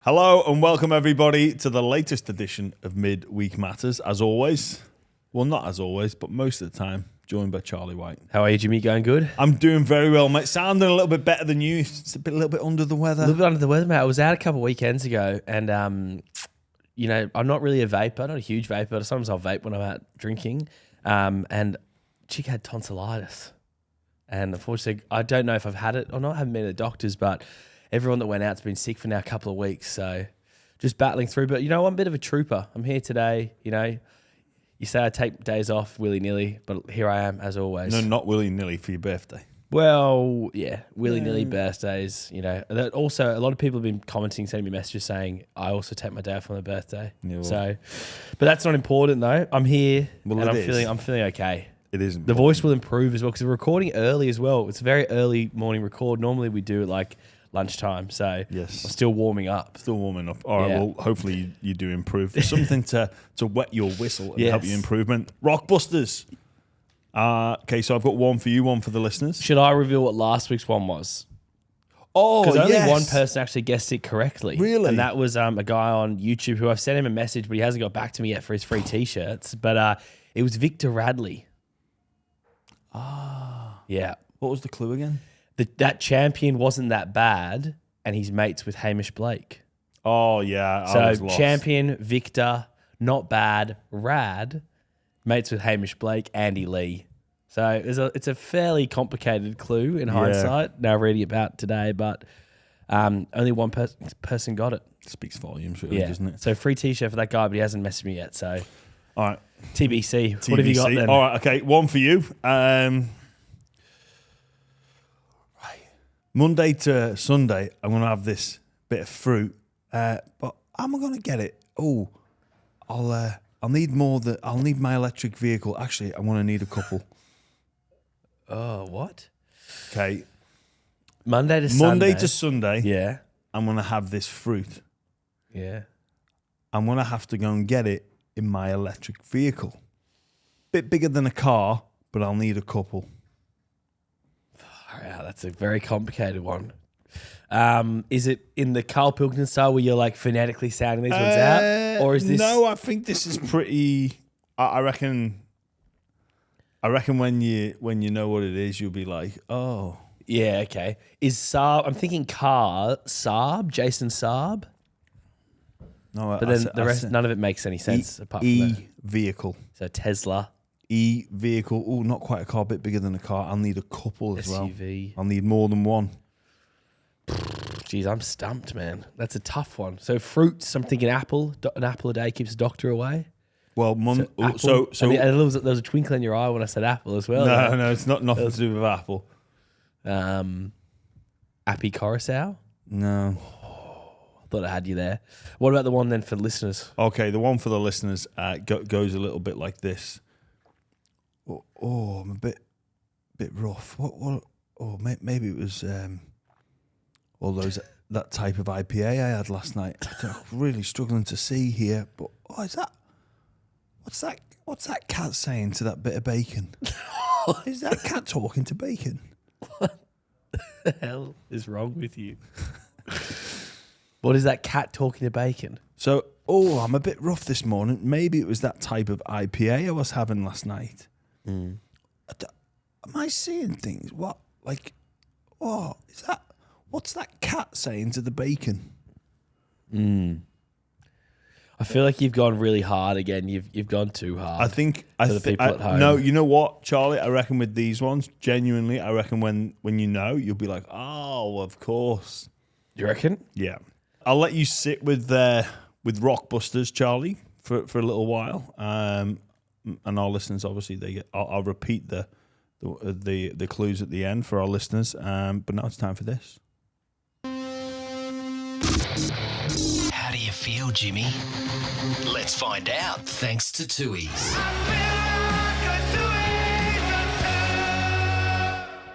Hello and welcome everybody to the latest edition of Midweek Matters. As always, well not as always, but most of the time, joined by Charlie White. How are you, Jimmy? Going good? I'm doing very well, mate. Sounding a little bit better than you. It's a little bit under the weather. A little bit under the weather, mate. I was out a couple of weekends ago and, I'm not really a vapor, not a huge vapor, but sometimes I'll vape when I'm out drinking. And chick had tonsillitis. And unfortunately, I don't know if I've had it or not. I haven't been to the doctors, but everyone that went out's been sick for now a couple of weeks. So just battling through. But, I'm a bit of a trooper. I'm here today, You say I take days off willy-nilly, but here I am, as always. No, not willy-nilly for your birthday. Well, yeah, willy-nilly birthdays, That also, a lot of people have been commenting, sending me messages saying, I also take my day off on my birthday. Yeah, well. So, but that's not important, though. I'm here, and I'm feeling okay. It is important. The voice will improve as well, because we're recording early as well. It's a very early morning record. Normally we do it like lunchtime, so yes. I'm still warming up. All right, well, hopefully you do improve. There's something to wet your whistle and help you improvement. Rockbusters. Okay, so I've got one for you, one for the listeners. Should I reveal what last week's one was? Oh, because only one person actually guessed it correctly. Really? And that was a guy on YouTube who I've sent him a message, but he hasn't got back to me yet for his free T-shirts. But it was Victor Radley. Ah. Yeah. What was the clue again? That champion wasn't that bad, and he's mates with Hamish Blake. Oh, yeah. So champion, Victor, not bad, rad, mates with Hamish Blake, Andy Lee. So it's a fairly complicated clue in hindsight, now reading about today, but only one person got it. Speaks volumes, really, doesn't it? So free T-shirt for that guy, but he hasn't messaged me yet. So, all right. TBC. What have you got then? All right, okay, one for you. Monday to Sunday, I'm going to have this bit of fruit, but how am I going to get it? Oh, I'll need more. I'll need my electric vehicle. Actually, I'm going to need a couple. Oh, what? Okay. Monday to Sunday. Yeah. I'm going to have this fruit. Yeah. I'm going to have to go and get it in my electric vehicle. Bit bigger than a car, but I'll need a couple. Wow, that's a very complicated one. Is it in the Carl Pilkington style where you're like phonetically sounding these ones out, or is this? No, I think this is pretty. I reckon when you know what it is, you'll be like, oh, yeah, okay. Is Saab? I'm thinking car Saab, Jason Saab. No, but then the rest, none of it makes any sense apart from that. Vehicle. So Tesla. Vehicle. Oh, not quite a car, a bit bigger than a car. I'll need a couple as well. SUV. I'll need more than one. Jeez, I'm stumped, man. That's a tough one. So fruits, I'm thinking apple. An apple a day keeps the doctor away. Well, so I mean, there was a twinkle in your eye when I said apple as well. No, it's nothing to do with apple. Appy Coruscant? No. I thought I had you there. What about the one then for the listeners? Okay, the one for the listeners goes a little bit like this. Oh, I'm a bit rough. What? Oh, maybe it was that type of IPA I had last night. I'm really struggling to see here. But is that? What's that cat saying to that bit of bacon? Is that cat talking to bacon? What the hell is wrong with you? What is that cat talking to bacon? So, I'm a bit rough this morning. Maybe it was that type of IPA I was having last night. Mm. Am I seeing things? What? Like, is that? What's that cat saying to the bacon? I feel like you've gone really hard again. You've gone too hard. I think for the people at home. No, you know what, Charlie? I reckon with these ones, genuinely, I reckon when you'll be like, oh, of course. You reckon? Yeah. I'll let you sit with Rockbusters, Charlie, for a little while. And our listeners, obviously, I'll repeat the clues at the end for our listeners. But now it's time for this. How do you feel, Jimmy? Let's find out. Thanks to Tui's.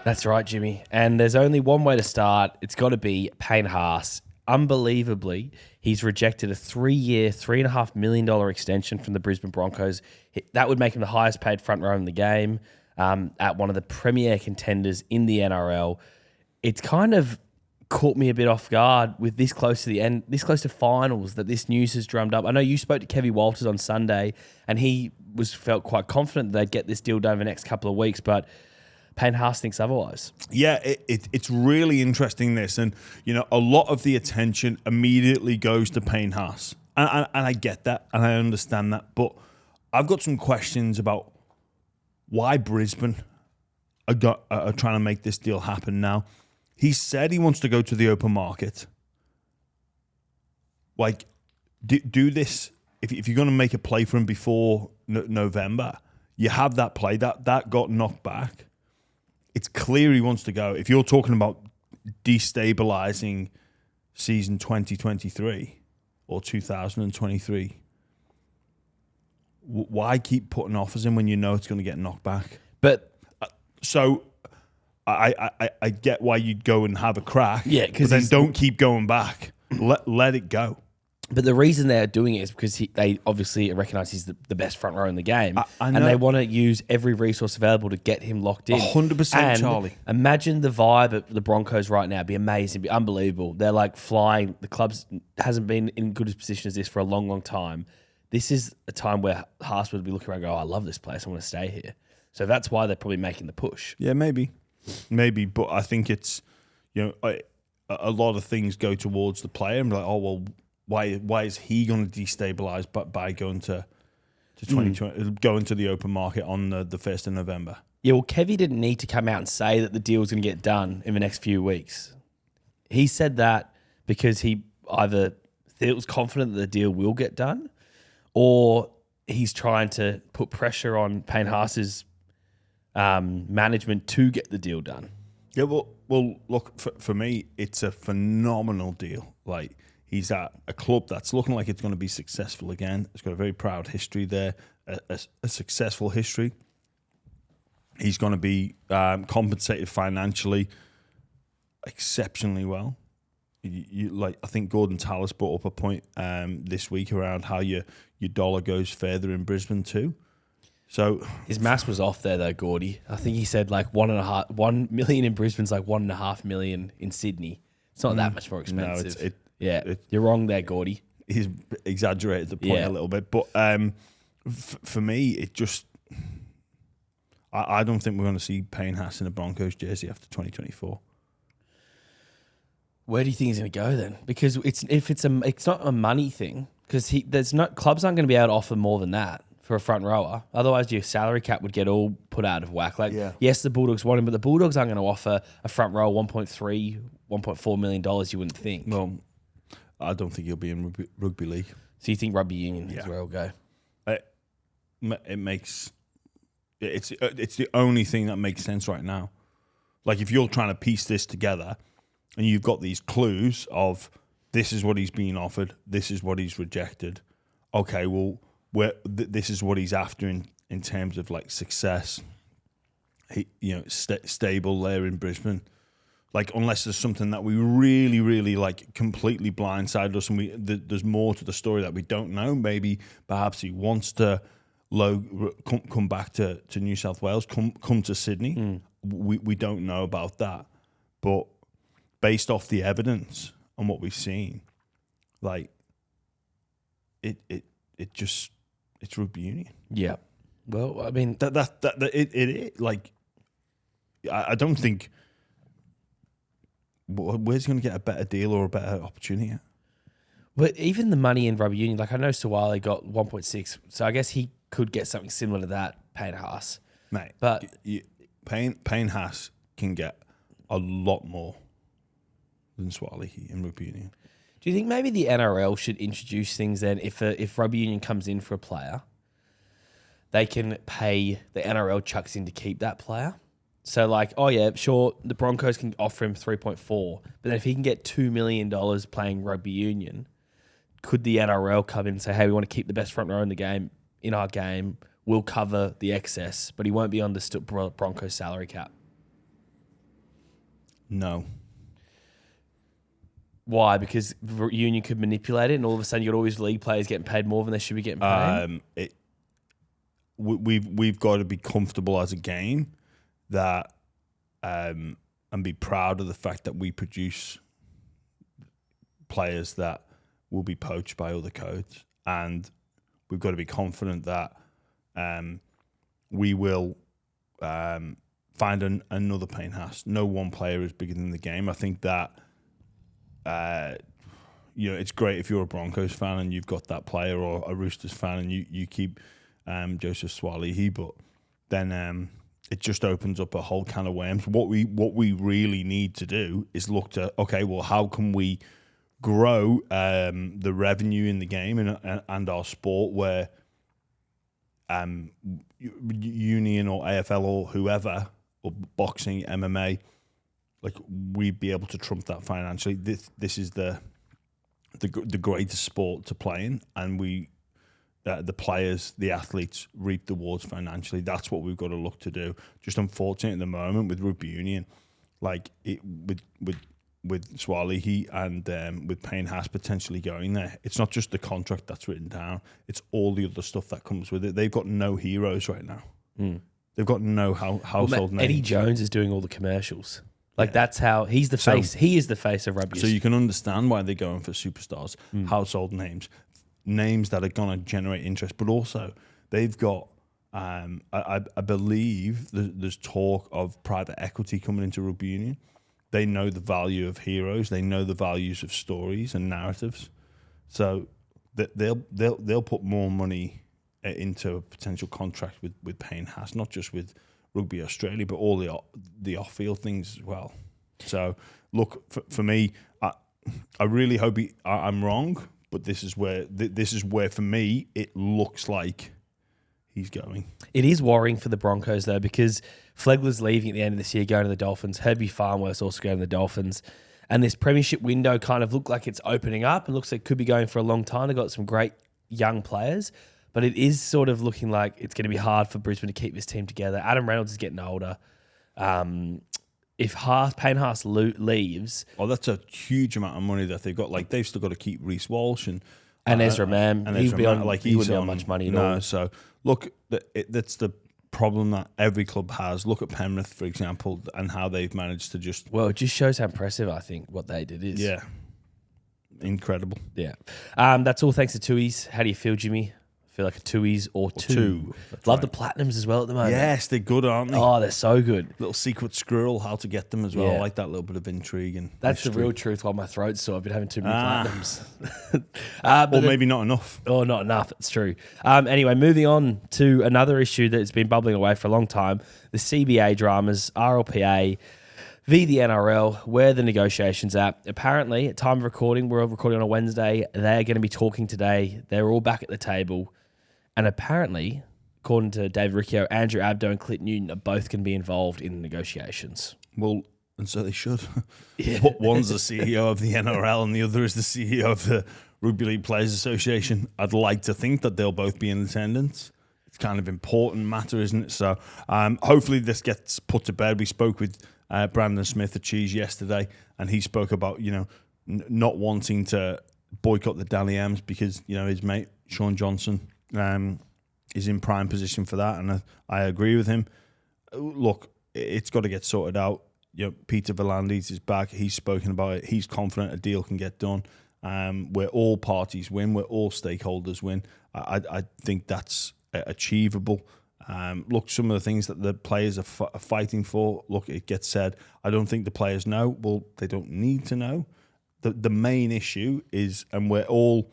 That's right, Jimmy. And there's only one way to start. It's got to be Payne Haas. Unbelievably, he's rejected a 3-year, $3.5 million extension from the Brisbane Broncos. That would make him the highest paid front row in the game at one of the premier contenders in the NRL. It's kind of caught me a bit off guard with this close to the end, this close to finals, that this news has drummed up. I know you spoke to Kevin Walters on Sunday, and he felt quite confident that they'd get this deal done in the next couple of weeks, but Payne Haas thinks otherwise. Yeah, it's really interesting, this. And, a lot of the attention immediately goes to Payne Haas. And I get that, and I understand that. But I've got some questions about why Brisbane are trying to make this deal happen now. He said he wants to go to the open market. Like, do this. If you're going to make a play for him before November, you have that play. That got knocked back. It's clear he wants to go. If you're talking about destabilising season 2023 or 2023, why keep putting offers in when you know it's going to get knocked back? But so I get why you'd go and have a crack. Yeah, but then don't keep going back. Let it go. But the reason they're doing it is because they obviously recognise he's the best front row in the game. And they want to use every resource available to get him locked in. 100%, Charlie. Imagine the vibe at the Broncos right now. It'd be amazing. It'd be unbelievable. They're like flying. The club hasn't been in good a position as this for a long, long time. This is a time where Haas would be looking around and go, I love this place. I want to stay here. So that's why they're probably making the push. Yeah, maybe. But I think it's, a lot of things go towards the player and be like, oh, well, why is he going to destabilise by going to 2020, going to the open market on the 1st of November? Yeah, well, Kevy didn't need to come out and say that the deal was going to get done in the next few weeks. He said that because he either feels confident that the deal will get done, or he's trying to put pressure on Payne Haas's management to get the deal done. Yeah, well, look, for me, it's a phenomenal deal. Like, he's at a club that's looking like it's going to be successful again. It's got a very proud history there, a successful history. He's going to be compensated financially exceptionally well. I think Gordon Tallis brought up a point this week around how your dollar goes further in Brisbane too. So his maths was off there though, Gordy. I think he said like 1 million in Brisbane's like 1.5 million in Sydney. It's not that much more expensive. No, you're wrong there, Gordy. He's exaggerated the point a little bit, but for me, it just I don't think we're going to see Payne Haas in a Broncos jersey after 2024. Where do you think he's going to go then? Because it's not a money thing. Because clubs aren't going to be able to offer more than that for a front rower. Otherwise, your salary cap would get all put out of whack. Yes, the Bulldogs want him, but the Bulldogs aren't going to offer a front rower $1.3, $1.4 million. You wouldn't think. Well, I don't think he'll be in rugby league. So you think rugby union is where he'll go? It's the only thing that makes sense right now. Like, if you're trying to piece this together, and you've got these clues of this is what he's being offered, this is what he's rejected. Okay, well, this is what he's after in terms of like success. Stable there in Brisbane. Like, unless there's something that we really, really like completely blindsided us, and there's more to the story that we don't know. Maybe perhaps he wants to come back to New South Wales, come to Sydney. We don't know about that, but based off the evidence and what we've seen, like it's rugby union. Yeah. Well, I mean it like I don't think where's he going to get a better deal or a better opportunity. But even the money in rugby union, like I know Sawali got 1.6, so I guess he could get something similar to that, Payne Haas. Mate, but Payne Haas can get a lot more than Swali in rugby union. Do you think maybe the NRL should introduce things then? If rugby union comes in for a player, they can pay the NRL chucks in to keep that player. So like, oh yeah, sure, the Broncos can offer him 3.4, but then if he can get $2 million playing rugby union, could the NRL come in and say, hey, we want to keep the best front row in our game, we'll cover the excess, but he won't be on the Broncos salary cap? No. Why? Because union could manipulate it, and all of a sudden you got all these league players getting paid more than they should be getting paid. We've got to be comfortable as a game that and be proud of the fact that we produce players that will be poached by other codes, and we've got to be confident that we will find another Payne Haas. No one player is bigger than the game. I think that it's great if you're a Broncos fan and you've got that player, or a Roosters fan and you keep Joseph Swalihi, but then it just opens up a whole can of worms. What we really need to do is look to, okay, well, how can we grow the revenue in the game and our sport, where union or AFL or whoever, or boxing, MMA, like, we'd be able to trump that financially. This is the greatest sport to play in, and the players, the athletes, reap the rewards financially. That's what we've got to look to do. Just unfortunate at the moment with rugby union, like with Swalihi and with Payne Haas potentially going there. It's not just the contract that's written down; it's all the other stuff that comes with it. They've got no heroes right now. They've got no household names. Eddie Jones is doing all the commercials. Like, that's how he's the face. He is the face of rugby. So you can understand why they're going for superstars, household names that are going to generate interest. But also, they've got, I believe, there's talk of private equity coming into rugby union. They know the value of heroes. They know the values of stories and narratives. So they'll put more money into a potential contract with Payne Haas, not just with Rugby Australia, but all the off-field things as well. So, look, for me, I really hope I'm wrong, but this is where for me it looks like he's going. It is worrying for the Broncos, though, because Flegler's leaving at the end of this year, going to the Dolphins. Herbie Farnworth's also going to the Dolphins. And this premiership window kind of looked like it's opening up. It looks like it could be going for a long time. They've got some great young players. But it is sort of looking like it's going to be hard for Brisbane to keep this team together. Adam Reynolds is getting older. If Payne Haas leaves... Oh, that's a huge amount of money that they've got. Like, they've still got to keep Reece Walsh and Ezra Mam. He wouldn't be on much money at all. So, look, that's the problem that every club has. Look at Penrith, for example, and how they've managed to just... Well, it just shows how impressive I think what they did is. Yeah. Incredible. Yeah. That's all thanks to Tui's. How do you feel, Jimmy? I feel like a Tui's or two. Love the Platinums as well at the moment. Yes, they're good, aren't they? Oh, they're so good. Little secret squirrel, how to get them as well. I like that little bit of intrigue. And that's mystery. The real truth while my throat's sore. I've been having too many Platinums. Or maybe not enough. Or not enough, it's true. Anyway, moving on to another issue that's been bubbling away for a long time. The CBA Dramas, RLPA, v the NRL, where the negotiations at. Apparently, at time of recording, we're recording on a Wednesday, they're going to be talking today. They're all back at the table. And apparently, according to Dave Riccio, Andrew Abdo and Clint Newton are both going to be involved in the negotiations. Well, and so they should. Yeah. One's the CEO of the NRL and the other is the CEO of the Rugby League Players Association. I'd like to think that they'll both be in attendance. It's kind of important matter, isn't it? So hopefully this gets put to bed. We spoke with Brandon Smith at Cheese yesterday, and he spoke about, not wanting to boycott the Dally M's because, his mate, Sean Johnson, is in prime position for that, and I agree with him. Look, it's got to get sorted out. Peter V'landys is back. He's spoken about it. He's confident a deal can get done, where all parties win, where all stakeholders win. I think that's achievable. Look, some of the things that the players are fighting for, look, it gets said. I don't think the players know. Well, they don't need to know. The main issue is, and we're all...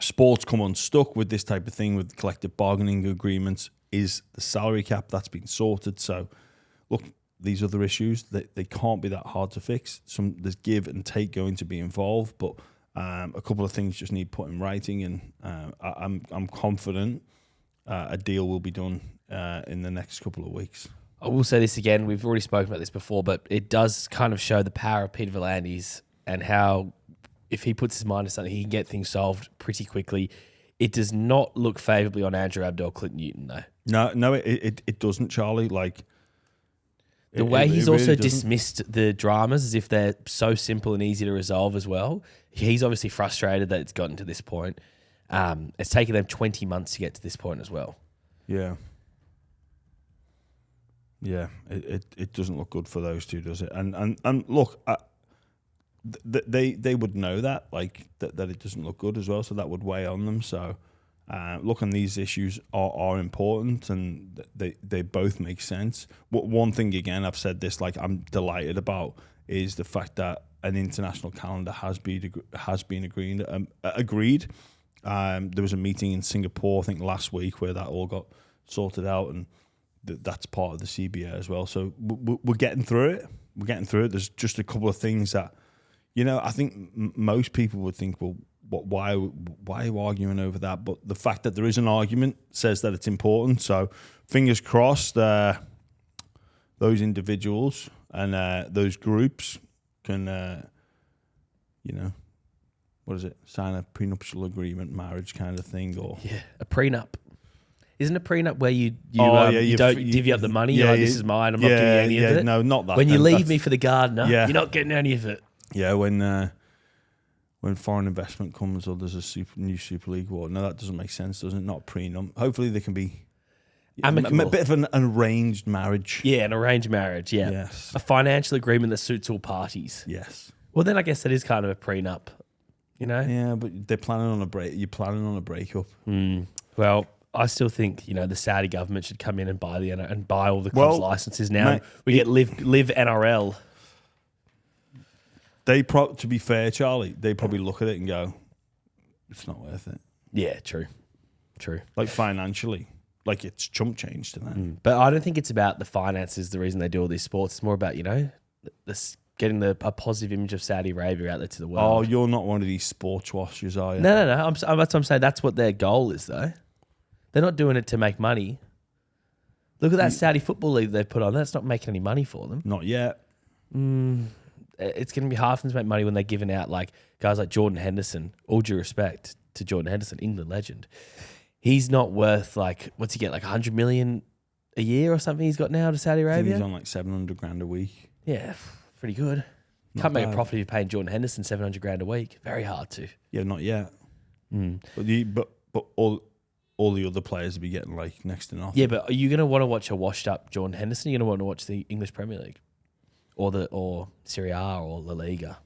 sports come unstuck with this type of thing, with collective bargaining agreements, is the salary cap. That's been sorted. So, look, these other issues, they can't be that hard to fix. There's give and take going to be involved, but a couple of things just need put in writing, and I'm confident a deal will be done in the next couple of weeks. I will say this again, we've already spoken about this before, but it does kind of show the power of Peter V'landys and how, if he puts his mind to something, he can get things solved pretty quickly. It does not look favourably on Andrew Abdo, Clint Newton, though. No, it doesn't, Charlie. Like, the way he's also dismissed the dramas as if they're so simple and easy to resolve as well. He's obviously frustrated that it's gotten to this point. It's taken them 20 months to get to this point as well. Yeah. Yeah, it doesn't look good for those two, does it? And look, they would know that, like that it doesn't look good as well, so that would weigh on them. So look, and these issues are important, and they both make sense. One thing, again, I've said this, like I'm delighted about, is the fact that an international calendar has been agreed. There was a meeting in Singapore, I think last week, where that all got sorted out, and that's part of the CBA as well. So we're getting through it. There's just a couple of things that, I think most people would think, well, why are you arguing over that? But the fact that there is an argument says that it's important. So fingers crossed, those individuals and those groups can, what is it? Sign a prenuptial agreement, marriage kind of thing, or a prenup. Isn't a prenup where you don't divvy up the money? You're like, this is mine. I'm not giving you any of it. No, not that. When you leave me for the gardener, you're not getting any of it. Yeah, when foreign investment comes, or there's a new Super League war. No, that doesn't make sense, doesn't it? Not prenup. Hopefully they can be amicable. A bit of an arranged marriage. Yeah, an arranged marriage, yeah. Yes. A financial agreement that suits all parties. Yes. Well, then I guess that is kind of a prenup, Yeah, but they're planning on a break. You're planning on a breakup. Well, I still think, the Saudi government should come in and buy all the clubs' licenses now. Mate, we get live NRL. To be fair, Charlie, they probably look at it and go, it's not worth it. Yeah, true. Like financially, like it's chump change to them. But I don't think it's about the finances, the reason they do all these sports. It's more about, getting a positive image of Saudi Arabia out there to the world. Oh, you're not one of these sports washers, are you? No. That's what I'm saying. That's what their goal is, though. They're not doing it to make money. Look at that Saudi football league they've put on. That's not making any money for them. Not yet. It's going to be hard for them to make money when they're giving out like guys like Jordan Henderson. All due respect to Jordan Henderson, England legend. He's not worth what's he get, like 100 million a year or something he's got now to Saudi Arabia? He's on like 700 grand a week. Yeah, pretty good. Can't make a profit if you're paying Jordan Henderson 700 grand a week. Very hard to. Yeah, not yet. But all the other players will be getting like next to nothing. Yeah, but are you going to want to watch a washed up Jordan Henderson? You're going to want to watch the English Premier League or Serie A or La Liga?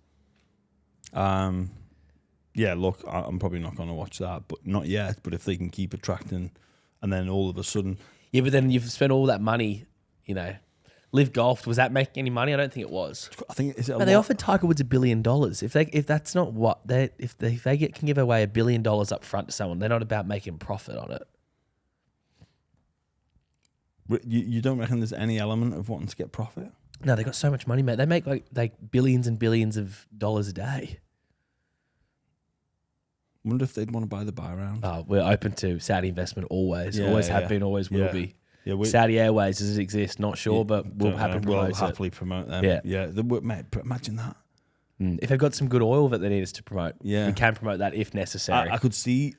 Yeah, look, I'm probably not going to watch that, but not yet. But if they can keep attracting, and then all of a sudden, yeah, but then you've spent all that money, Live Golf, was that making any money? I don't think it was. I think they offered Tiger Woods $1 billion. If that's not what if they can give away $1 billion up front to someone, they're not about making profit on it. You don't reckon there's any element of wanting to get profit? No, they got so much money, mate. They make like billions and billions of dollars a day. Wonder if they'd want to buy the buy round. Oh, we're open to Saudi investment always. Always have been, always will be. Yeah, Saudi Airways, does it exist? Not sure, but we'll happily promote them. Yeah. Mate, imagine that. If they've got some good oil that they need us to promote, yeah, we can promote that if necessary. I could see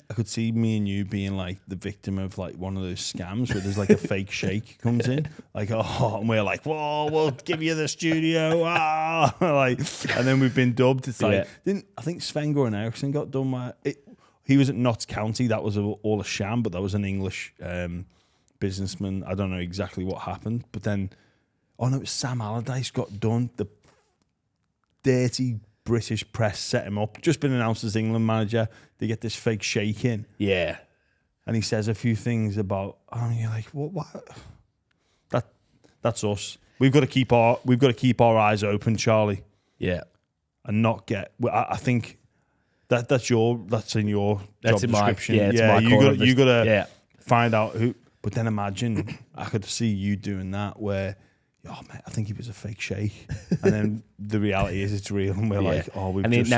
me and you being like the victim of like one of those scams where there's like a fake sheikh comes in, like, oh, and we're like, whoa, we'll give you the studio, like, and then we've been dubbed. It's like, I think Sven-Goran Eriksson got done by he was at Notts County. That was all a sham, but that was an English businessman. I don't know exactly what happened, but then, it was Sam Allardyce got done. The dirty British press set him up. Just been announced as England manager. They get this fake sheikh in. Yeah. And he says a few things about, you're like, what? That's us. We've got to keep our eyes open, Charlie. Yeah. And not get. I think that's in your job description. It's my you got to find out who. But then imagine I could see you doing that where, mate, I think he was a fake sheikh. And then the reality is it's real. And we're like, now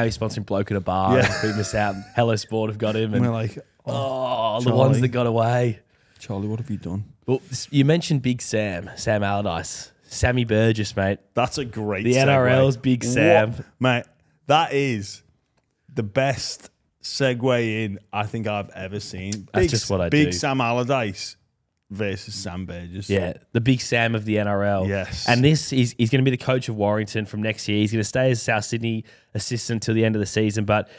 he's sponsoring Bloke at a bar. Yeah. And we miss out. Hello Sport have got him. And we're like, the ones that got away. Charlie, what have you done? Well, you mentioned Big Sam Allardyce. Sammy Burgess, mate. That's a great The segue. NRL's Big Sam. Mate, that is the best segue in I think I've ever seen. That's just what I do. Big Sam Allardyce versus Sam Burgess. Yeah, the Big Sam of the NRL. Yes. And he's going to be the coach of Warrington from next year. He's going to stay as South Sydney assistant till the end of the season. But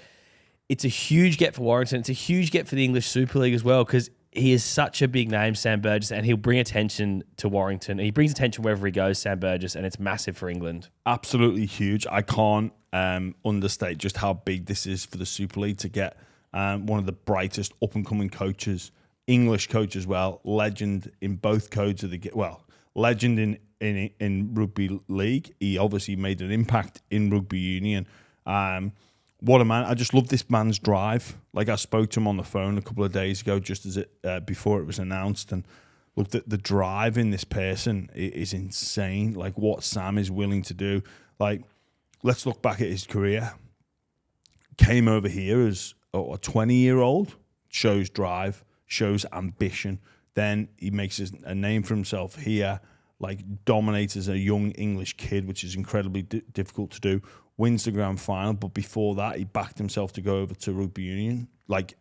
it's a huge get for Warrington. It's a huge get for the English Super League as well because he is such a big name, Sam Burgess, and he'll bring attention to Warrington. He brings attention wherever he goes, Sam Burgess, and it's massive for England. Absolutely huge. I can't understate just how big this is for the Super League to get one of the brightest up-and-coming coaches, English coach as well, legend in both codes of the game. Well, legend in rugby league. He obviously made an impact in rugby union. What a man. I just love this man's drive. Like, I spoke to him on the phone a couple of days ago, just as before it was announced, and looked at the drive in this person. It is insane. Like, what Sam is willing to do. Like, let's look back at his career. Came over here as a 20-year-old, shows drive, shows ambition. Then he makes a name for himself here, like dominates as a young English kid, which is incredibly difficult to do. Wins the grand final, but before that, he backed himself to go over to rugby union. Like,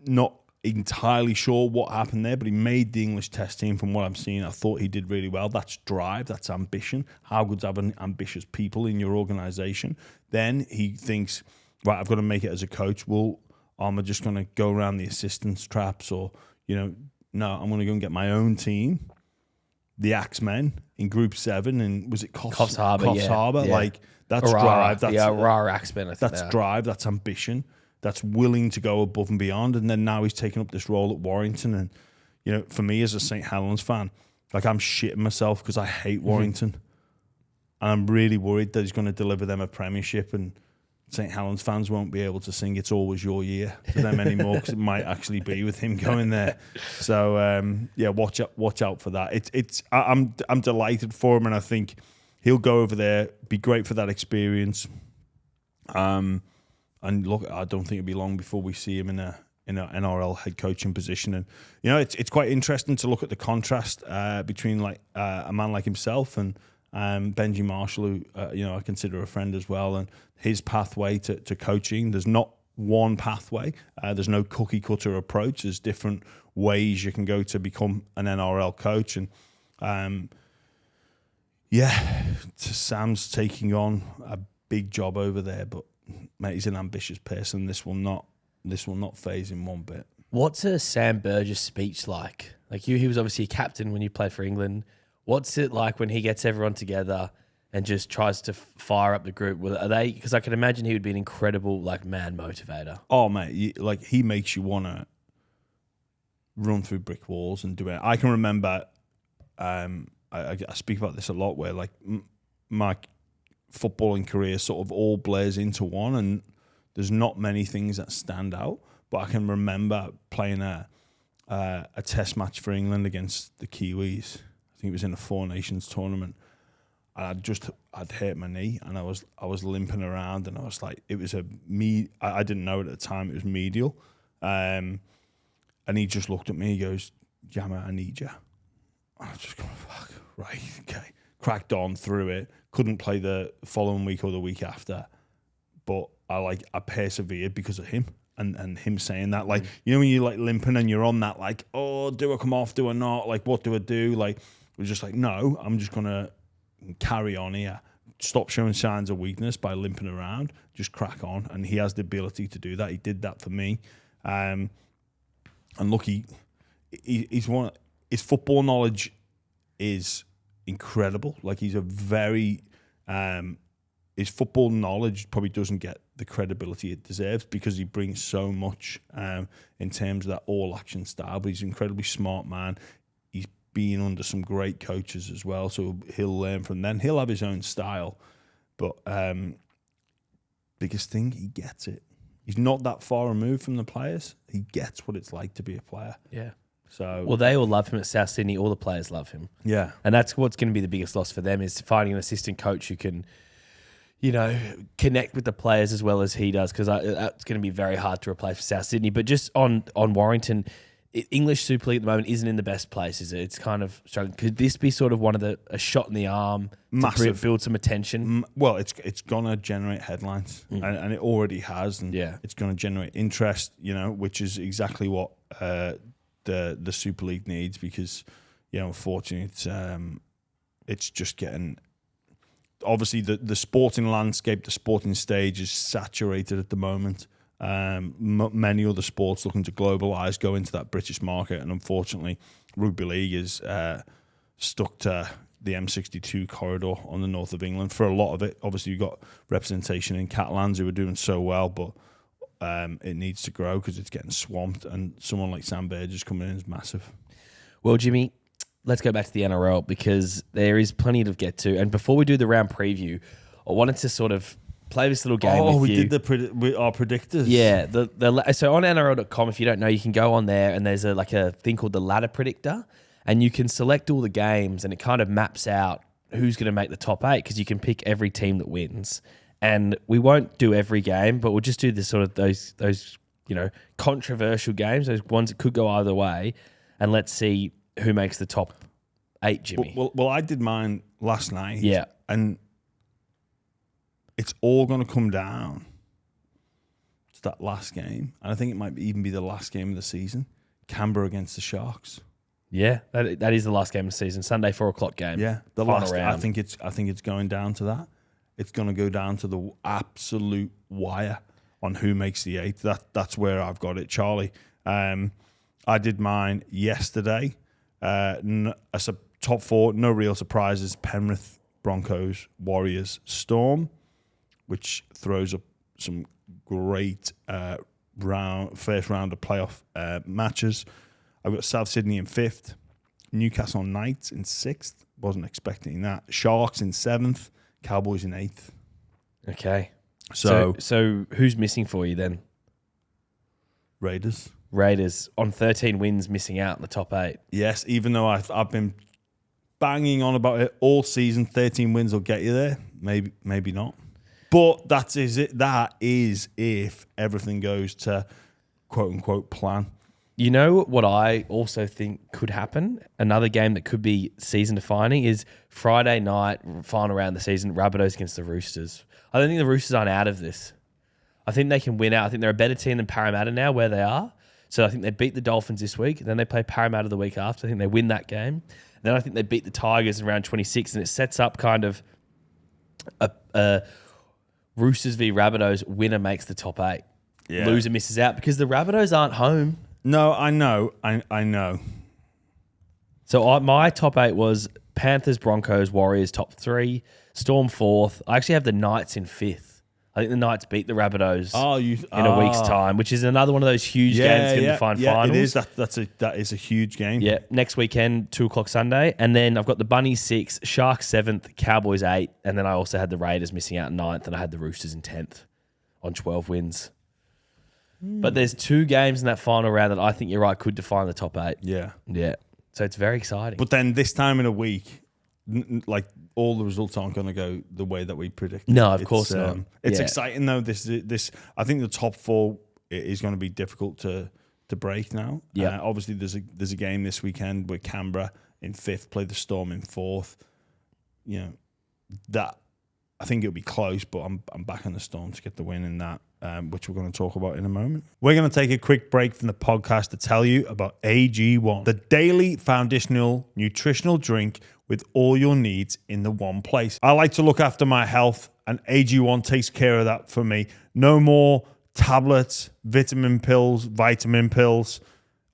not entirely sure what happened there, but he made the English test team. From what I'm seeing, I thought he did really well. That's drive, that's ambition. How good's having ambitious people in your organisation? Then he thinks, right, I've got to make it as a coach. Well, am I just going to go around the assistants traps, or, no, I'm going to go and get my own team. The Axemen in Group 7, and was it Coffs Harbour? Yeah. Like, that's drive. That's Axemen. I think that's drive. That's ambition. That's willing to go above and beyond. And then now he's taking up this role at Warrington. And, for me as a St. Helens fan, like, I'm shitting myself because I hate Warrington. And I'm really worried that he's going to deliver them a premiership, and St. Helens fans won't be able to sing "It's Always Your Year" to them anymore, because it might actually be with him going there. So watch out for that. I'm delighted for him, and I think he'll go over there, be great for that experience. And look, I don't think it'll be long before we see him in an NRL head coaching position. And it's quite interesting to look at the contrast between like a man like himself and Benji Marshall, who I consider a friend as well, and his pathway to coaching. There's not one pathway. There's no cookie cutter approach. There's different ways you can go to become an NRL coach. And Sam's taking on a big job over there, but mate, he's an ambitious person. This will not phase him one bit. What's a Sam Burgess speech like? Like, he was obviously a captain when you played for England. What's it like when he gets everyone together and just tries to fire up the group? Because I can imagine he would be an incredible man motivator. Oh mate, he makes you want to run through brick walls and do it. I can remember, I speak about this a lot, where my footballing career sort of all blurs into one, and there's not many things that stand out. But I can remember playing a test match for England against the Kiwis. I think it was in a Four Nations tournament, and I'd hurt my knee, and I was limping around, and I was like, it was I didn't know it at the time, it was medial, and he just looked at me, he goes, "Jammer, I need you." And I was just going, fuck, right, okay. Cracked on through it, couldn't play the following week or the week after, but I persevered because of him. And him saying that, when you're limping and you're on that, oh, do I come off, do I not, what do I do? We're just no, I'm just gonna carry on here, stop showing signs of weakness by limping around, just crack on. And he has the ability to do that. He did that for me, and look, he's one. His football knowledge is incredible. He's a very his football knowledge probably doesn't get the credibility it deserves, because he brings so much in terms of that all-action style. But he's an incredibly smart man. He's been under some great coaches as well, so he'll learn from them. He'll have his own style, but biggest thing, he gets it. He's not that far removed from the players. He gets what it's like to be a player. Yeah. So, well, they all love him at South Sydney. All the players love him. Yeah. And that's what's going to be the biggest loss for them, is finding an assistant coach who can, connect with the players as well as he does, because that's going to be very hard to replace for South Sydney. But just on Warrington, English Super League at the moment isn't in the best place, is it? It's kind of struggling. Could this be sort of one of a shot in the arm to build some attention? Well, it's going to generate headlines, and it already has, and it's going to generate interest, which is exactly what the Super League needs, because unfortunately it's just getting, obviously the sporting landscape, the sporting stage is saturated at the moment, Many other sports looking to globalise, go into that British market, and unfortunately, rugby league is stuck to the M62 corridor on the north of England for a lot of it. Obviously, you've got representation in Catalans who are doing so well, but it needs to grow because it's getting swamped, and someone like Sam Burgess coming in is massive. Well, Jimmy, let's go back to the NRL because there is plenty to get to. And before we do the round preview, I wanted to sort of play this little game with you. Did our predictors. Yeah. So on NRL.com, if you don't know, you can go on there and there's a thing called the Ladder Predictor, and you can select all the games and it kind of maps out who's going to make the top 8 because you can pick every team that wins. And we won't do every game, but we'll just do this sort of those controversial games, those ones that could go either way, and let's see who makes the top 8, Jimmy. Well, I did mine last night. Yeah. And it's all going to come down to that last game. And I think it might even be the last game of the season. Canberra against the Sharks. Yeah, that is the last game of the season. Sunday 4:00 game. Yeah, the final last round. I think it's going down to that. It's going to go down to the absolute wire on who makes the 8. That's where I've got it, Charlie. I did mine yesterday. As a top 4, no real surprises. Penrith, Broncos, Warriors, Storm, which throws up some great first round of playoff matches. I've got South Sydney in 5th, Newcastle Knights in 6th. Wasn't expecting that. Sharks in 7th, Cowboys in 8th. Okay. So who's missing for you then? Raiders on 13 wins, missing out in the top 8. Yes, even though I've been banging on about it all season, 13 wins will get you there. Maybe not. But that is if everything goes to quote unquote plan. You know what I also think could happen? Another game that could be season defining is Friday night, final round of the season, Rabbitohs against the Roosters. I don't think the Roosters aren't out of this. I think they can win out. I think they're a better team than Parramatta now where they are. So I think they beat the Dolphins this week. Then they play Parramatta the week after. I think they win that game. Then I think they beat the Tigers in round 26, and it sets up kind of a Roosters v Rabbitohs winner makes the top 8. Yeah. Loser misses out because the Rabbitohs aren't home. No, I know. I know. So my top 8 was Panthers, Broncos, Warriors top 3, Storm 4th. I actually have the Knights in 5th. I think the Knights beat the Rabbitohs in a week's time, which is another one of those huge games going to define finals. It is. That is a huge game. Yeah, next weekend, 2:00 Sunday. And then I've got the Bunnies 6, Sharks 7th, Cowboys 8, and then I also had the Raiders missing out in 9th, and I had the Roosters in 10th on 12 wins. But there's 2 games in that final round that I think you're right could define the top 8. Yeah. Yeah. So it's very exciting. But then this time in a week, like all the results aren't going to go the way that we predicted. No, of course not. It's Yeah. exciting though. This I think the top 4 is going to be difficult to break now. Yeah. Obviously, there's a game this weekend with Canberra in 5th, play the Storm in 4th. You know that I think it'll be close, but I'm back on the Storm to get the win in that. Which we're going to talk about in a moment. We're going to take a quick break from the podcast to tell you about AG1, the daily foundational nutritional drink with all your needs in the one place. I like to look after my health, and AG1 takes care of that for me. No more tablets, vitamin pills,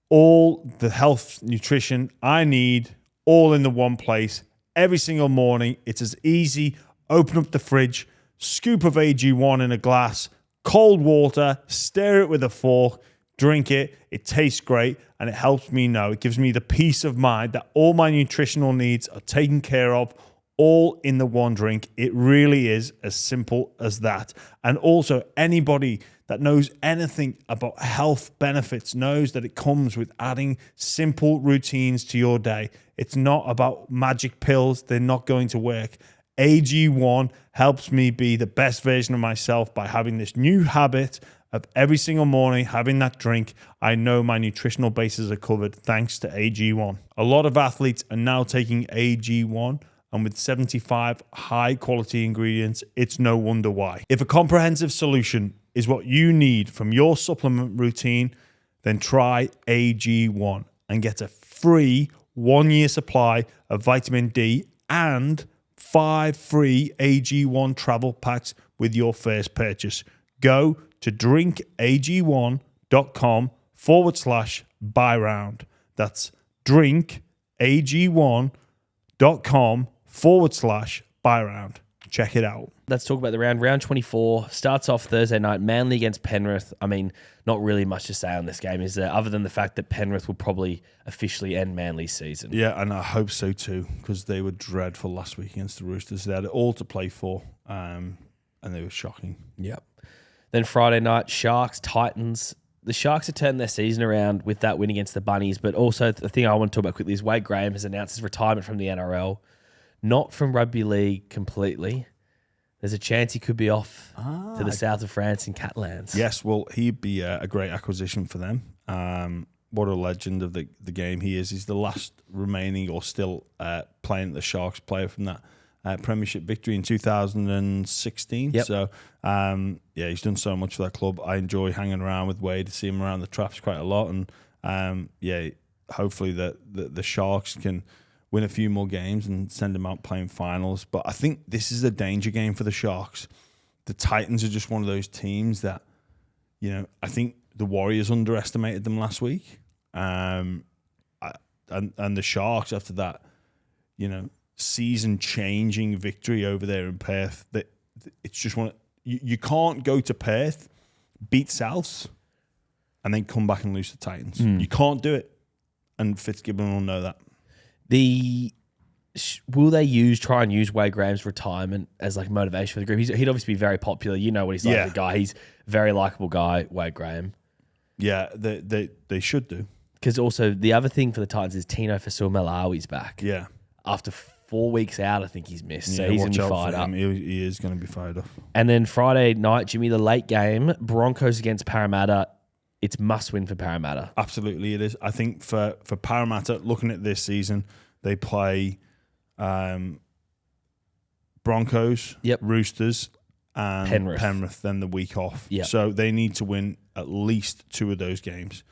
all the health nutrition I need, all in the one place. Every single morning, it's as easy. Open up the fridge, scoop of AG1 in a glass, cold water, stir it with a fork, drink it. It tastes great, and it helps me know. It gives me the peace of mind that all my nutritional needs are taken care of, all in the one drink. It really is as simple as that. And also, anybody that knows anything about health benefits knows that it comes with adding simple routines to your day. It's not about magic pills. They're not going to work. AG1 helps me be the best version of myself by having this new habit of every single morning having that drink. I know my nutritional bases are covered thanks to AG1. A lot of athletes are now taking AG1, and with 75 high quality ingredients, it's no wonder why. If a comprehensive solution is what you need from your supplement routine, then try AG1 and get a free 1-year supply of vitamin D and 5 free AG1 travel packs with your first purchase. Go to drinkag1.com/buy round. That's drinkag1.com/buy round. Check it out. Let's talk about the round. Round 24 starts off Thursday night, Manly against Penrith. I mean, not really much to say on this game, is there, other than the fact that Penrith will probably officially end Manly's season. Yeah, and I hope so too, because they were dreadful last week against the Roosters. They had it all to play for, and they were shocking. Yep. Then Friday night, Sharks, Titans. The Sharks have turned their season around with that win against the Bunnies, but also the thing I want to talk about quickly is Wade Graham has announced his retirement from the NRL, not from rugby league completely. There's a chance he could be off to the south of France in Catalans. Yes, well, he'd be a great acquisition for them. What a legend of the game he is. He's the last remaining or still playing at the Sharks player from that Premiership victory in 2016. Yep. So, yeah, he's done so much for that club. I enjoy hanging around with Wade to see him around the traps quite a lot. And, yeah, hopefully the Sharks can win a few more games and send them out playing finals. But I think this is a danger game for the Sharks. The Titans are just one of those teams that, I think the Warriors underestimated them last week. And the Sharks, after that, season-changing victory over there in Perth, that it's just you can't go to Perth, beat Souths, and then come back and lose to Titans. You can't do it. And Fitzgibbon will know that. Will they try and use Wade Graham's retirement as like motivation for the group? He'd obviously be very popular. You know what he's like, the guy. He's a very likable guy, Wade Graham. Yeah, they should do. Because also the other thing for the Titans is Tino Fasuamalawi's back. Yeah. After 4 weeks out, I think he's missed. So Yeah, he's going to be watch out fired for up. him. He is going to be fired up. And then Friday night, Jimmy, the late game, Broncos against Parramatta. It's must win for Parramatta. Absolutely, it is. I think for Parramatta, looking at this season, they play Broncos, Roosters, and Penrith. Then the week off. Yep. So they need to win at least 2 of those games.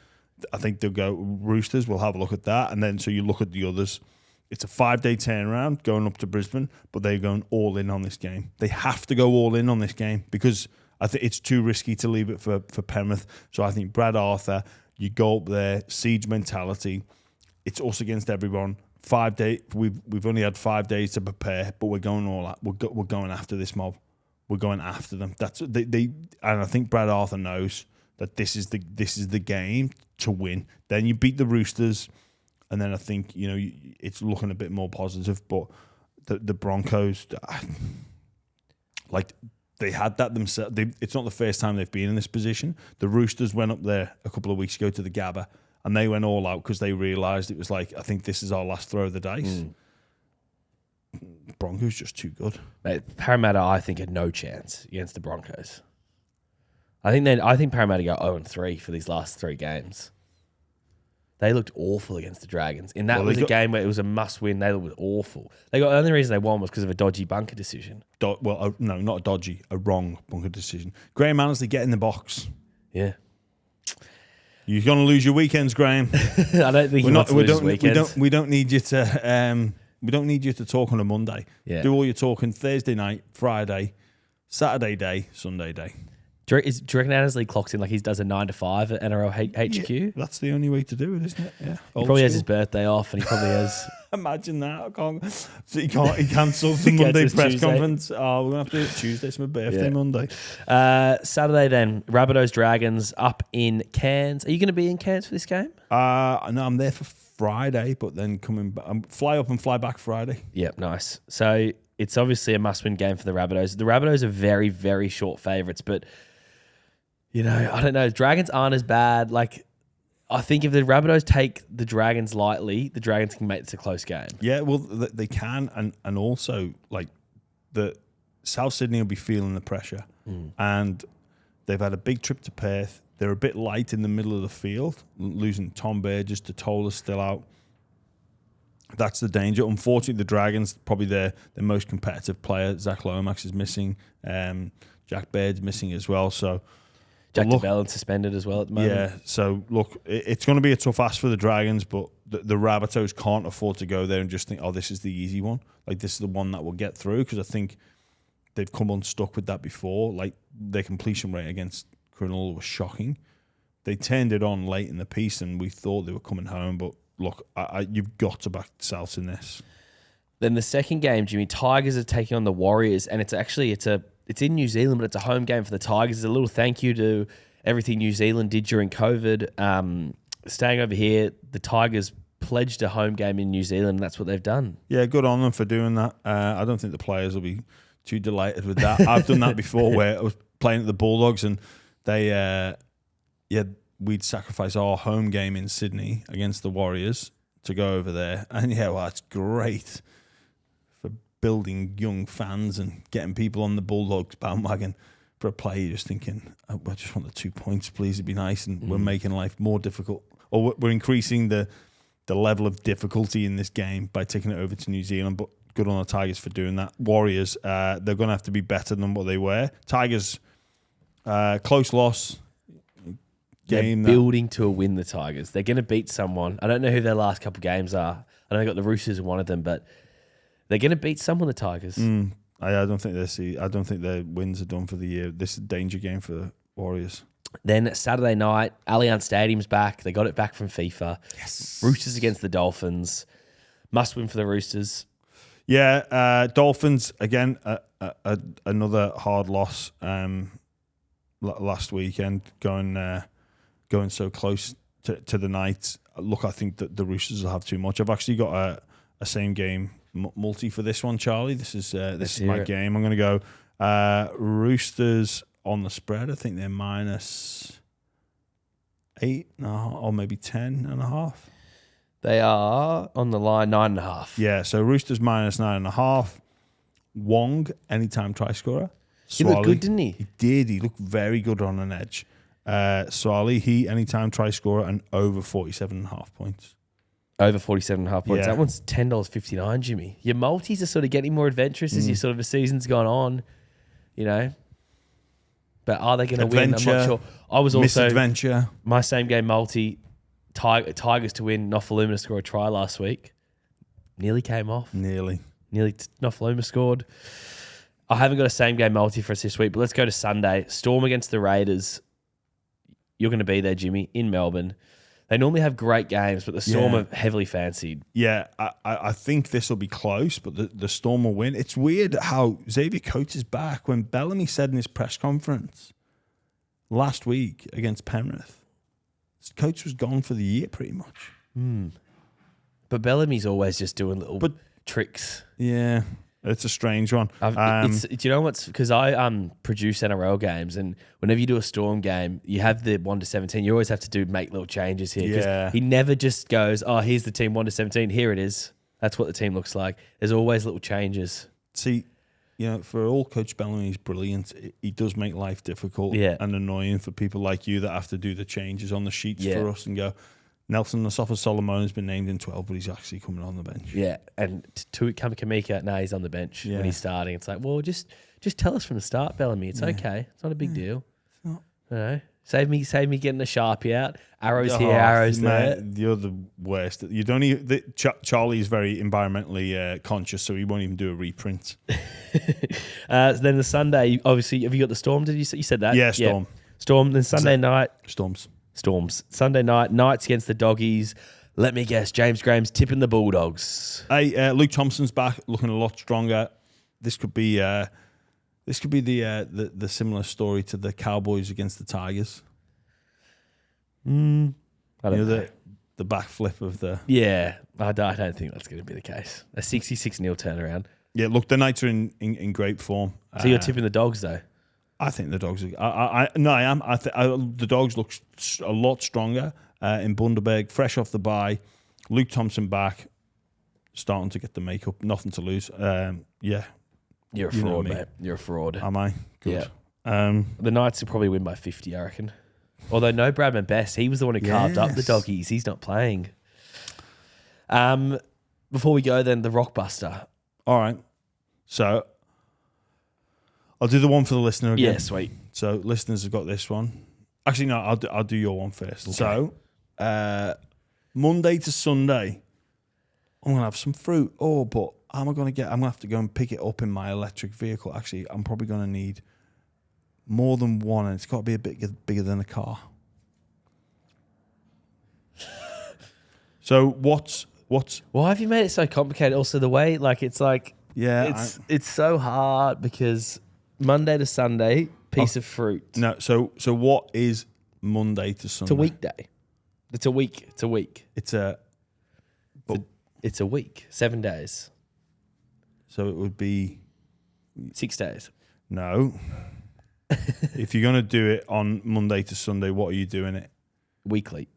I think they'll go Roosters. We'll have a look at that, and then so you look at the others. It's a 5-day turnaround going up to Brisbane, but they're going all in on this game. They have to go all in on this game because I think it's too risky to leave it for Penrith. So I think Brad Arthur, you go up there, siege mentality. It's us against everyone. 5 day. We've only had 5 days to prepare, but we're going all out. We're going after this mob. We're going after them. That's they. And I think Brad Arthur knows that this is the game to win. Then you beat the Roosters, and then I think it's looking a bit more positive. But the Broncos, like. They had that themselves. It's not the first time they've been in this position. The Roosters went up there a couple of weeks ago to the Gabba, and they went all out because they realised it was like, I think this is our last throw of the dice. Broncos just too good. Mate, Parramatta, I think, had no chance against the Broncos. I think Parramatta go 0-3 for these last 3 games. They looked awful against the Dragons. And that was a game where it was a must-win. They looked awful. The only reason they won was because of a dodgy bunker decision. No, not a dodgy, a wrong bunker decision. Graham Annesley, get in the box. Yeah. You're going to lose your weekends, Graham. I don't think he wants to lose his weekends. We don't need you to. We don't need you to talk on a Monday. Yeah. Do all your talking Thursday night, Friday, Saturday day, Sunday day. Do you reckon Annesley clocks in like he does a 9 to 5 at NRL HQ? Yeah, that's the only way to do it, isn't it? Yeah. He probably has his birthday off, and he probably has. Imagine that. I can't. So he cancels the Monday press Tuesday. Conference. Oh, we're gonna have to do it Tuesday. It's my birthday Monday. Saturday then, Rabbitohs Dragons up in Cairns. Are you going to be in Cairns for this game? No, I'm there for Friday, but then coming back, fly up and fly back Friday. Yep, nice. So it's obviously a must-win game for the Rabbitohs. The Rabbitohs are very, very short favourites, but. I don't know. Dragons aren't as bad. Like, I think if the Rabbitohs take the Dragons lightly, the Dragons can make this a close game. Yeah, well, they can. And also, like, the South Sydney will be feeling the pressure. And they've had a big trip to Perth. They're a bit light in the middle of the field, losing Tom Burgess to Tola's still out. That's the danger. Unfortunately, the Dragons, probably their most competitive player, Zach Lomax, is missing. Jack Baird's missing as well. So... Jack DeBellin suspended as well at the moment. Yeah, so look, it's going to be a tough ask for the Dragons, but the Rabbitohs can't afford to go there and just think, oh, this is the easy one. Like, this is the one that will get through, because I think they've come unstuck with that before. Like their completion rate against Cronulla was shocking. They turned it on late in the piece, and we thought they were coming home. But look, you've got to back the Souths in this. Then the second game, Jimmy, Tigers are taking on the Warriors, and it's in New Zealand, but it's a home game for the Tigers. It's a little thank you to everything New Zealand did during COVID. Staying over here, the Tigers pledged a home game in New Zealand, and that's what they've done. Yeah, good on them for doing that. I don't think the players will be too delighted with that. I've done that before where I was playing at the Bulldogs, and we'd sacrifice our home game in Sydney against the Warriors to go over there. And it's great for building young fans and getting people on the Bulldogs bandwagon. For a player, you're just thinking, I just want the 2 points, please. It'd be nice. And we're making life more difficult. Or we're increasing the level of difficulty in this game by taking it over to New Zealand. But good on the Tigers for doing that. Warriors, they're going to have to be better than what they were. Tigers, close loss. Game They're building to a win, the Tigers. They're going to beat someone. I don't know who their last couple games are. I know they got the Roosters in one of them, but they're going to beat someone, the Tigers. I don't think their wins are done for the year. This is a danger game for the Warriors. Then Saturday night, Allianz Stadium's back. They got it back from FIFA. Yes. Roosters against the Dolphins. Must win for the Roosters. Yeah, Dolphins again. Another hard loss last weekend. Going so close to the night. Look, I think that the Roosters will have too much. I've actually got a same game multi for this one, Charlie. This is my game. I'm going to go Roosters on the spread. I think they're -8.5 or maybe 10.5. They are on the line 9.5. Yeah, so Roosters -9.5. Wong, anytime try scorer. He looked good, didn't he? He did. He looked very good on an edge. Swally, he anytime try scorer and over 47.5 points. Over 47.5 points. Yeah. That one's $10.59, Jimmy. Your multis are sort of getting more adventurous as your sort of a season's gone on, you know. But are they going to win? I'm not sure. I was also misadventure. My same game multi, Tigers to win, Nofaluma to score a try last week. Nearly came off. Nearly Nofaluma scored. I haven't got a same game multi for us this week, but let's go to Sunday. Storm against the Raiders. You're going to be there, Jimmy, in Melbourne. They normally have great games, but the Storm are heavily fancied. Yeah, I think this will be close, but the Storm will win. It's weird how Xavier Coates is back. When Bellamy said in his press conference last week against Penrith, Coates was gone for the year pretty much. But Bellamy's always just doing little tricks. Yeah, it's a strange one. Do you know what's... Because I produce NRL games, and whenever you do a Storm game, you have the 1 to 17. You always have to make little changes here. Yeah. He never just goes, oh, here's the team 1 to 17. Here it is. That's what the team looks like. There's always little changes. See, for all Coach Bellamy is brilliant. He does make life difficult and annoying for people like you that have to do the changes on the sheets for us and go, Nelson Nasofa Solomon has been named in 12, but he's actually coming on the bench. Yeah, and Tui Kamika, he's on the bench when he's starting. It's like, well, just tell us from the start, Bellamy. It's okay. It's not a big deal. It's not. You know? Save me getting a Sharpie out. Arrows here, arrows there. You're the worst. You don't even. Charlie is very environmentally conscious, so he won't even do a reprint. Then the Sunday, obviously, have you got the Storm? Did you said that? Yeah, Storm. Yeah. Storm. Then Sunday night. Storms. Sunday night, Knights against the Doggies. Let me guess, James Graham's tipping the Bulldogs. Hey, Luke Thompson's back, looking a lot stronger. This could be the similar story to the Cowboys against the Tigers. I don't know. The backflip of the... Yeah, I don't think that's going to be the case. A 66-0 turnaround. Yeah, look, the Knights are in great form. So you're tipping the Dogs, though? I think the Dogs are... I am. The Dogs look a lot stronger in Bundaberg, fresh off the bye. Luke Thompson back, starting to get the makeup. Nothing to lose. Yeah. You're a fraud, mate. You're a fraud. Am I? Good. Yeah. The Knights will probably win by 50, I reckon. Although no Bradman Best, he was the one who carved up the Doggies. He's not playing. Before we go, then the Rockbuster. All right. So I'll do the one for the listener again. Yeah, sweet. So listeners have got this one. Actually, no, I'll do your one first. Okay. So Monday to Sunday, I'm gonna have some fruit. Oh, but I'm going to have to go and pick it up in my electric vehicle. Actually, I'm probably going to need more than one, and it's got to be a bit bigger than a car. So what's Why have you made it so complicated? Also, the way it's it's so hard because Monday to Sunday, piece of fruit. No, so what is Monday to Sunday? It's a weekday. It's a week. It's a week. It's a week. 7 days. So it would be 6 days. no. If you're gonna do it on Monday to Sunday, what are you doing it? Weekly.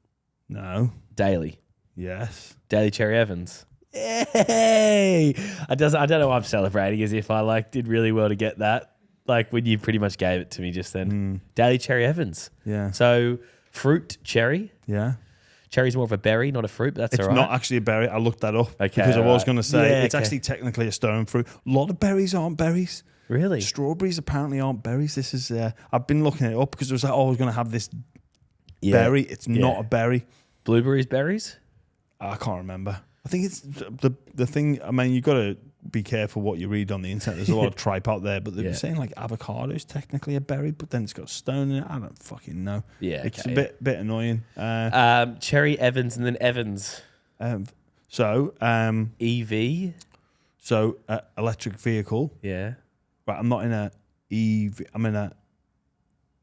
No. Daily. Yes. Daily Cherry Evans. Yay! I don't know why I'm celebrating as if I did really well to get that. When you pretty much gave it to me just then. Daily Cherry Evans. Yeah. So fruit, cherry. Yeah. Cherry's more of a berry, not a fruit, but that's all right. It's not actually a berry. I looked that up Okay, because I was right. going to say Yeah, it's okay. actually technically a stone fruit. A lot of berries aren't berries. Really? Strawberries apparently aren't berries. This is I've been looking it up because it was I was going to have this berry. It's not a berry. Blueberries, berries? I can't remember. I think it's the thing. I mean, you've got to be careful what you read on the internet. There's a lot of tripe out there, but they're saying avocado is technically a berry, but then it's got stone in it. I don't fucking know. Yeah, it's a bit annoying. Cherry Evans and then Evans. EV. So electric vehicle. Yeah. Right, I'm not in a EV. I'm in a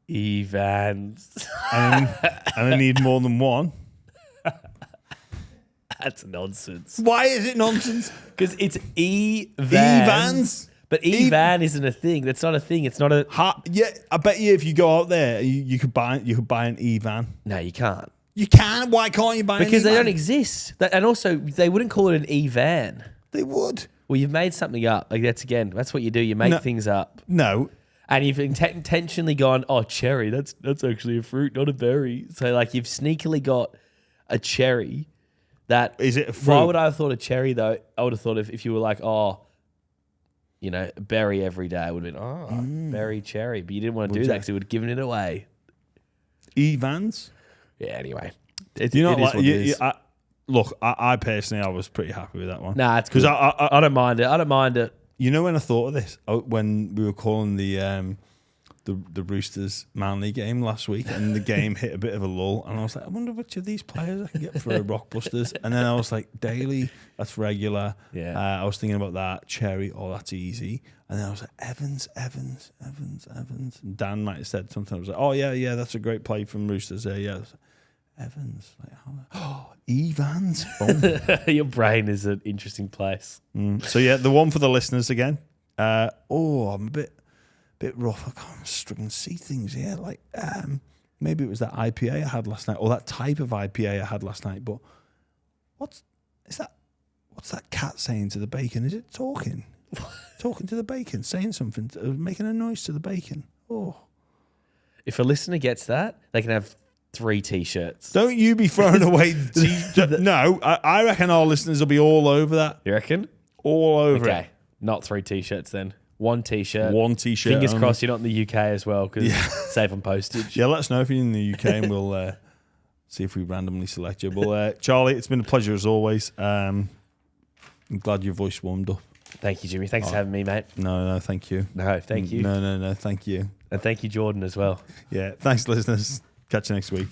Evans. and I need more than one. That's nonsense. Why is it nonsense? Because it's E-Vans. E-Vans? But E-Van isn't a thing. That's not a thing. It's not a... Yeah, I bet you if you go out there, you could buy an E-Van. No, you can't. You can. Why can't you buy an E-Van? Because they don't exist. And also, they wouldn't call it an E-Van. They would. Well, you've made something up. That's what you do. You make things up. No. And you've intentionally gone, oh, cherry, that's actually a fruit, not a berry. So, you've sneakily got a cherry that... Is it a fruit? Why would I have thought a cherry, though? I would have thought if you were berry every day, I would have been, berry, cherry. But you didn't want to do that because it would have given it away. E-Vans? Yeah, anyway. Look, I personally, I was pretty happy with that one. Nah, it's because I don't mind it. I don't mind it. You know when I thought of this? When we were calling the Roosters Manly game last week and the game hit a bit of a lull and I was like, I wonder which of these players I can get for a Rockbusters. And then I was like, Daly, that's regular. Yeah. I was thinking about that. Cherry, that's easy. And then I was like, Evans. And Dan might have said something. I was like, oh, yeah, that's a great play from Roosters there. Yeah. Evans. Evans. Your brain is an interesting place. So, yeah, the one for the listeners again. I'm a bit rough. I'm struggling to see things here. Maybe it was that IPA I had last night or that type of IPA I had last night. But what's that cat saying to the bacon? Is it talking? Talking to the bacon, saying something, making a noise to the bacon. Oh. If a listener gets that, they can have 3 T-shirts. Don't you be throwing away No, I reckon our listeners will be all over that. You reckon? All over it. Okay, not 3 T-shirts then. 1 T-shirt. 1 T-shirt. Fingers only. crossed you're not in the UK as well because save on postage. Yeah, let us know if you're in the UK and we'll see if we randomly select you. But Charlie, it's been a pleasure as always. I'm glad your voice warmed up. Thank you, Jimmy. Thanks for having me, mate. No, thank you. No, thank you. No, thank you. And thank you, Jordan, as well. Yeah, thanks, listeners. Catch you next week.